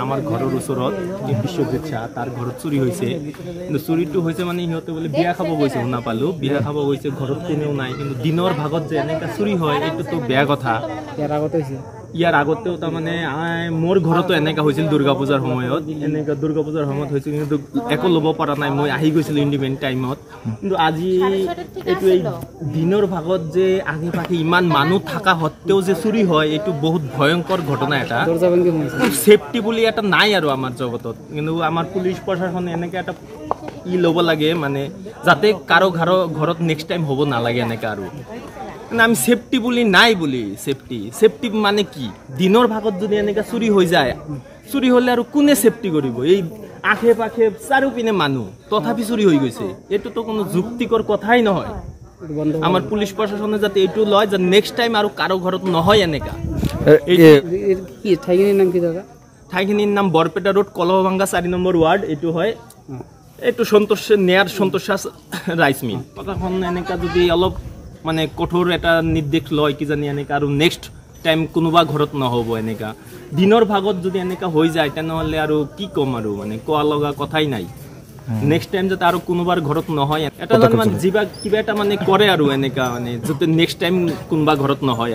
আমাৰ ঘৰেৰ ওচৰত বিশ্বজিৎ শাহ তাৰ ঘৰত চুৰি হৈছে কিন্তু চুৰিটো হৈছে মানে সিহঁতে বোলে বিয়া খাব গৈছে শুনা পালো বিয়া খাব গৈছে ঘৰত কোনেও নাই কিন্তু দিনৰ ভাগত যে এনেকা চুৰি হয় এইটোতো বেয়া কথা ইয়াৰ আগতেও তাৰমানে মোৰ ঘৰতো এনেকা হৈছিল দুৰ্গা পূজাৰ সময়ত এনেকা দুৰ্গা পূজাৰ সময়ত হৈছিল কিন্তু একো ল'ব পৰা নাই মই আহি গৈছিলো ইণ্ডিপেণ্ডেণ্ট টাইমত কিন্তু আজি এইটো এই দিনৰ ভাগত যে আগে পাখি ইমান মানুহ থকা সত্ত্বেও যে চুৰি হয় এইটো বহুত ভয়ংকৰ ঘটনা এটা সেফটি বুলি এটা নাই আৰু আমাৰ জগতত কিন্তু আমাৰ পুলিচ প্ৰশাসনে এনেকা এটা ল'ব লাগে মানে যাতে কাৰো ঘৰত নেক্সট টাইম হ'ব নালাগে এনেকা আৰু আমি সেফটি বুলি নাই বুলি সেফটি মানে কি দিনৰ ভাগত যদি এনেকা চুৰি হৈ যায় চুৰি হলে আৰু কোনে সেফটি কৰিব এই আশে পাশে চাৰিওপিনে মানুহ তথাপি চুৰি হৈ গৈছে এইটোতো কোনো যুক্তিকৰ কথাই নহয় আমাৰ পুলিচ প্ৰশাসনে যাতে এইটো লয় যে নেক্সট টাইম আৰু কাৰো ঘৰত নহয় এনেকা ঠাইখিনিৰ নাম বৰপেটা ৰোড কলহভাঙ্গা 4 নম্বৰ ৱাৰ্ড এইটো হয় এইটো সন্তোষ ৰাইচ মিল প্ৰশাসন এনেকা যদি অলপ মানে কঠোৰ এটা নিৰ্দেশ লয় কি জানি এনেকা আৰু নেক্সট টাইম কোনোবা ঘৰত নহব এনেকা দিনৰ ভাগত যদি এনেকা হৈ যায় তেনেহলে আৰু কি কম আৰু মানে কোৱা লগা কথাই নাই নেক্সট টাইম যাতে আৰু কোনোবাৰ ঘৰত নহয় এটা মানে কিবা এটা মানে কৰে আৰু এনেকা মানে যাতে নেক্সট টাইম কোনোবা ঘৰত নহয়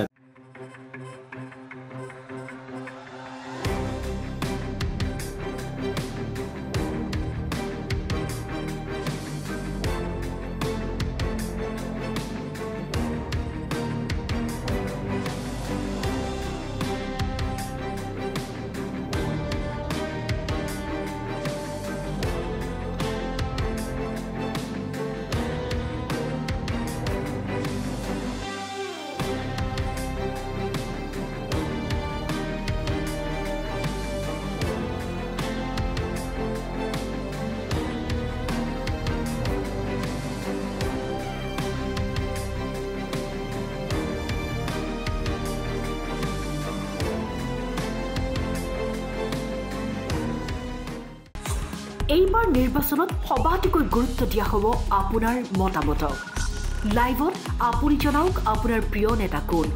এইবাৰ নিৰ্বাচনত সবাতোকৈ গুৰুত্ব দিয়া হ'ব আপোনাৰ মতামতক লাইভত আপুনি জনাওক আপোনাৰ প্ৰিয় নেতা কোন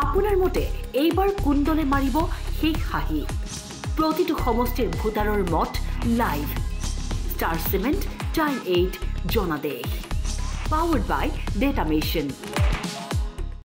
আপোনাৰ মতে এইবাৰ কোন দলে মাৰিব শেষ হাঁহি প্ৰতিটো সমষ্টিৰ ভোটাৰৰ মত লাইভ ষ্টাৰ সিমেন্ট টাইম 8 জনাদেশ পাৱাৰ্ড বাই ডেটা মেচিন